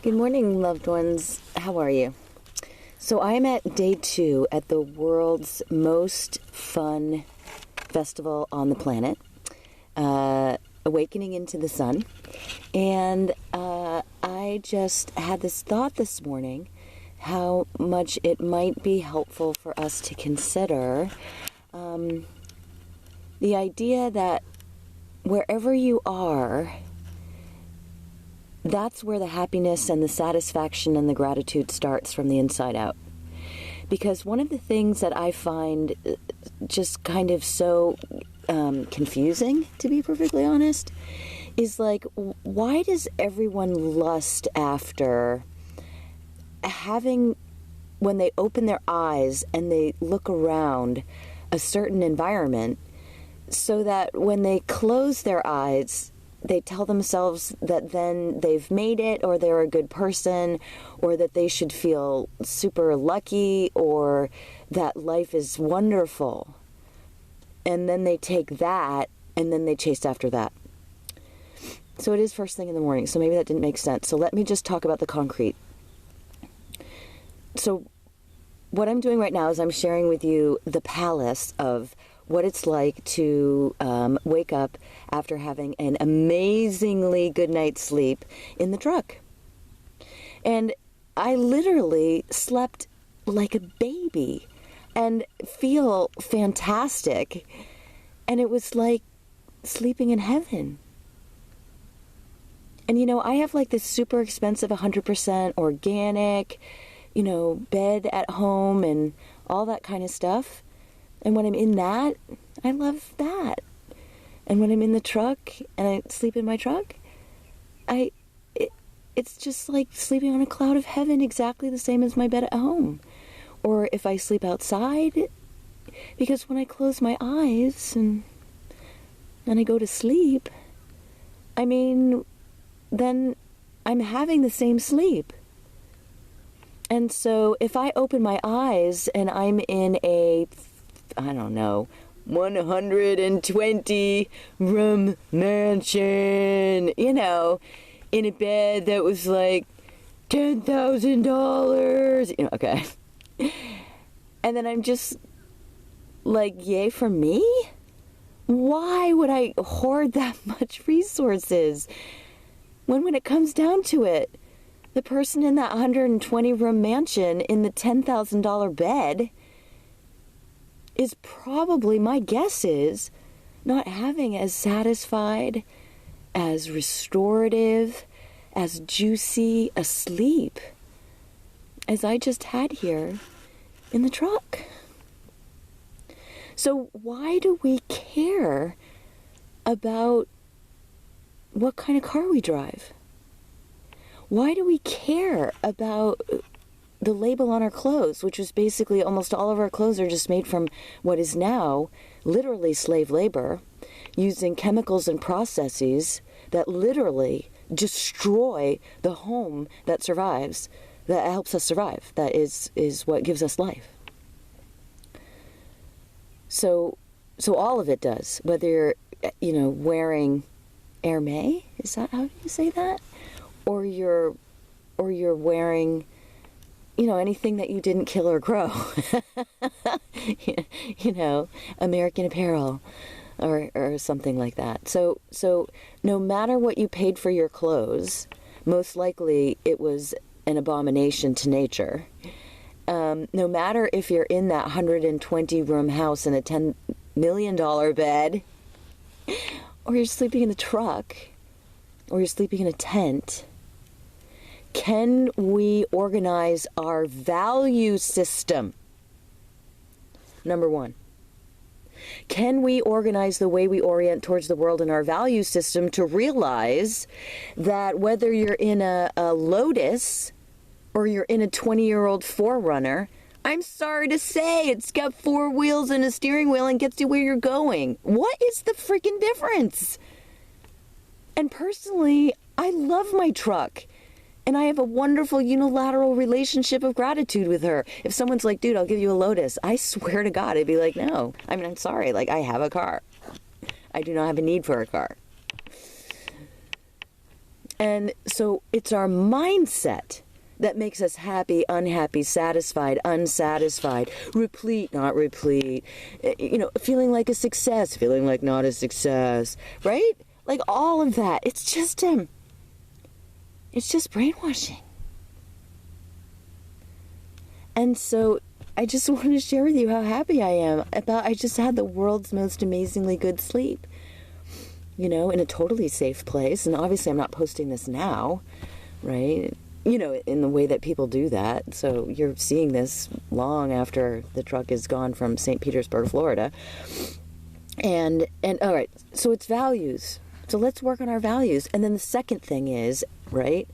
Good morning, loved ones. How are you? So I'm at day 2 at the world's most fun festival on the planet, Awakening into the Sun. And I just had this thought this morning, how much it might be helpful for us to consider the idea that wherever you are, that's where the happiness and the satisfaction and the gratitude starts, from the inside out. Because one of the things that I find just kind of so confusing, to be perfectly honest, is like, why does everyone lust after having, when they open their eyes and they look around a certain environment, so that when they close their eyes, they tell themselves that then they've made it, or they're a good person, or that they should feel super lucky, or that life is wonderful. And then they take that, and then they chase after that. So it is first thing in the morning, so maybe that didn't make sense. So let me just talk about the concrete. So what I'm doing right now is I'm sharing with you the palace of what it's like to wake up after having an amazingly good night's sleep in the truck. And I literally slept like a baby and feel fantastic. And it was like sleeping in heaven. And, you know, I have like this super expensive 100% organic, you know, bed at home and all that kind of stuff. And when I'm in that, I love that. And when I'm in the truck and I sleep in my truck, it's just like sleeping on a cloud of heaven, exactly the same as my bed at home. Or if I sleep outside, because when I close my eyes and I go to sleep, I mean, then I'm having the same sleep. And so if I open my eyes and I'm in a, I don't know, 120 room mansion, you know, in a bed that was like $10,000, you know, okay. And then I'm just like, yay for me? Why would I hoard that much resources? When it comes down to it, the person in that 120 room mansion in the $10,000 bed is probably, my guess is, not having as satisfied, as restorative, as juicy a sleep as I just had here in the truck. So why do we care about what kind of car we drive? Why do we care about the label on our clothes, which was basically almost all of our clothes are just made from what is now literally slave labor, using chemicals and processes that literally destroy the home that survives, that helps us survive, that is what gives us life. So all of it does, whether you're, you know, wearing Hermès, is that how you say that? Or you're wearing, you know, anything that you didn't kill or grow. You know, American Apparel or something like that. So no matter what you paid for your clothes, most likely it was an abomination to nature. No matter if you're in that 120 room house in a $10 million bed, or you're sleeping in the truck, or you're sleeping in a tent, can we organize our value system? Number one. Can we organize the way we orient towards the world in our value system to realize that whether you're in a Lotus or you're in a 20-year-old Forerunner, I'm sorry to say, it's got 4 wheels and a steering wheel and gets you where you're going. What is the freaking difference? And personally, I love my truck. And I have a wonderful unilateral relationship of gratitude with her. If someone's like, dude, I'll give you a Lotus, I swear to God, I'd be like, no. I mean, I'm sorry. Like, I have a car. I do not have a need for a car. And so it's our mindset that makes us happy, unhappy, satisfied, unsatisfied, replete, not replete, feeling like a success, feeling like not a success, right? Like all of that. It's just brainwashing. And so I just want to share with you how happy I am I just had the world's most amazingly good sleep, in a totally safe place. And obviously I'm not posting this now, right? In the way that people do that. So you're seeing this long after the truck is gone from St. Petersburg, Florida. And all right, so it's values. So let's work on our values. And then the second thing is, right,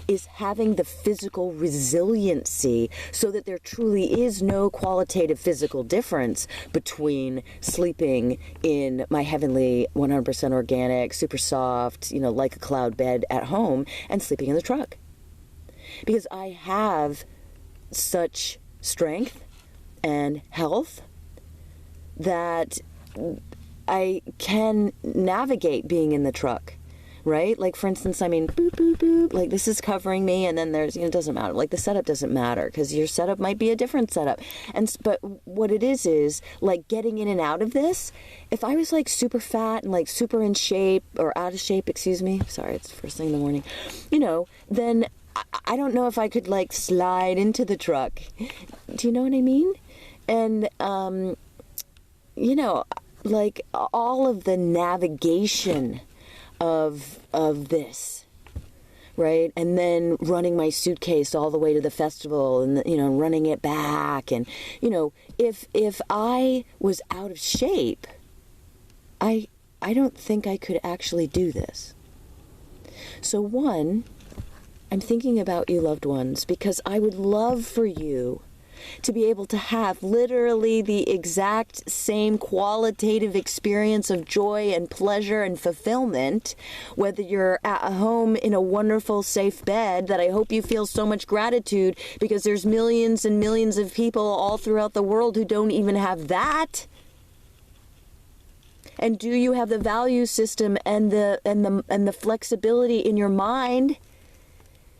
is having the physical resiliency so that there truly is no qualitative physical difference between sleeping in my heavenly 100% organic, super soft, like a cloud bed at home and sleeping in the truck. Because I have such strength and health that I can navigate being in the truck, right? Like, for instance, boop, boop, boop, like this is covering me, and then there's, it doesn't matter. Like the setup doesn't matter because your setup might be a different setup. But what it is like getting in and out of this. If I was like super fat and like super in shape or out of shape, excuse me, sorry, it's first thing in the morning, then I don't know if I could like slide into the truck. Do you know what I mean? And, like all of the navigation of this, right? And then running my suitcase all the way to the festival and, running it back. And, if I was out of shape, I don't think I could actually do this. So one, I'm thinking about you, loved ones, because I would love for you to be able to have literally the exact same qualitative experience of joy and pleasure and fulfillment, whether you're at home in a wonderful, safe bed that I hope you feel so much gratitude because there's millions and millions of people all throughout the world who don't even have that. And do you have the value system and the flexibility in your mind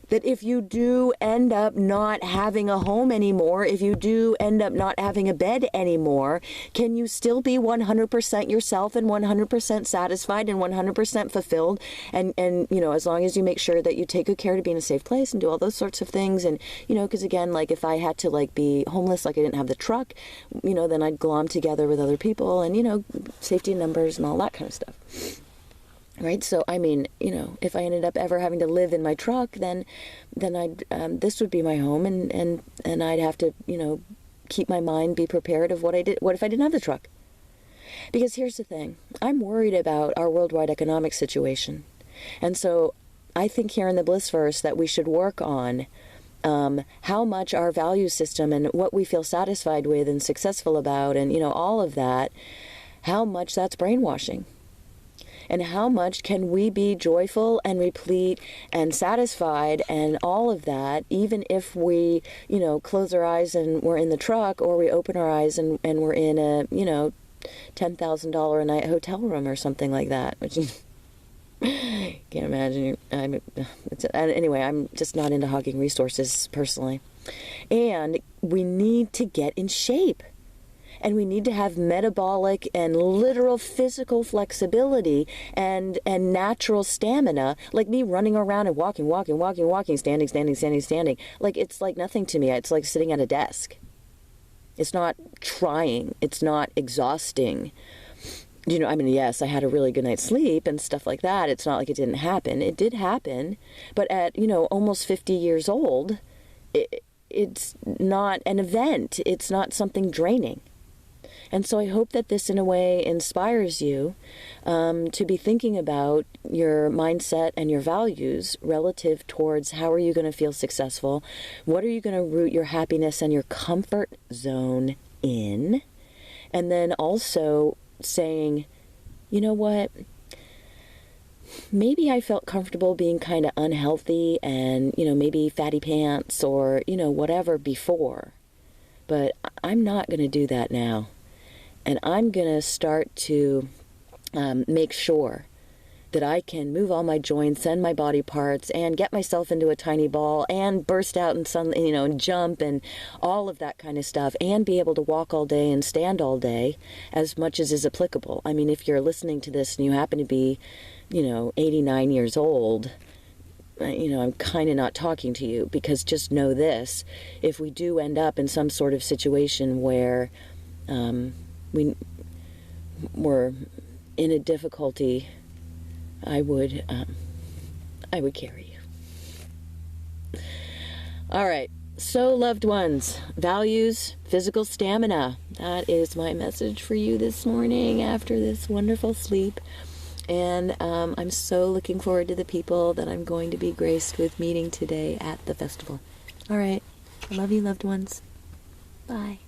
that if you do end up not having a home anymore, if you do end up not having a bed anymore, can you still be 100% yourself and 100% satisfied and 100% fulfilled? And as long as you make sure that you take good care to be in a safe place and do all those sorts of things. And, because again, like if I had to like be homeless, like I didn't have the truck, then I'd glom together with other people and, safety in numbers and all that kind of stuff. Right. So, if I ended up ever having to live in my truck, then I'd, this would be my home and I'd have to, keep my mind, be prepared of what if I didn't have the truck? Because here's the thing, I'm worried about our worldwide economic situation. And so I think here in the Blissverse that we should work on how much our value system and what we feel satisfied with and successful about and, all of that, how much that's brainwashing. And how much can we be joyful and replete and satisfied and all of that, even if we, close our eyes and we're in the truck, or we open our eyes and we're in a, $10,000 a night hotel room or something like that, which is, can't imagine. Anyway, I'm just not into hogging resources personally. And we need to get in shape. And we need to have metabolic and literal physical flexibility and natural stamina, like me running around and walking, standing. Like, it's like nothing to me. It's like sitting at a desk. It's not trying. It's not exhausting. Yes, I had a really good night's sleep and stuff like that. It's not like it didn't happen. It did happen. But at, almost 50 years old, it's not an event. It's not something draining. And so I hope that this, in a way, inspires you to be thinking about your mindset and your values relative towards how are you going to feel successful, what are you going to root your happiness and your comfort zone in, and then also saying, you know what, maybe I felt comfortable being kind of unhealthy and, maybe fatty pants or, whatever before, but I'm not going to do that now. And I'm going to start to make sure that I can move all my joints and my body parts and get myself into a tiny ball and burst out and and jump and all of that kind of stuff, and be able to walk all day and stand all day as much as is applicable. I mean, if you're listening to this and you happen to be, 89 years old, I'm kind of not talking to you, because just know this: if we do end up in some sort of situation where we're in a difficulty, I would carry you. All right. So, loved ones, values, physical stamina. That is my message for you this morning after this wonderful sleep. And I'm so looking forward to the people that I'm going to be graced with meeting today at the festival. All right. I love you, loved ones. Bye.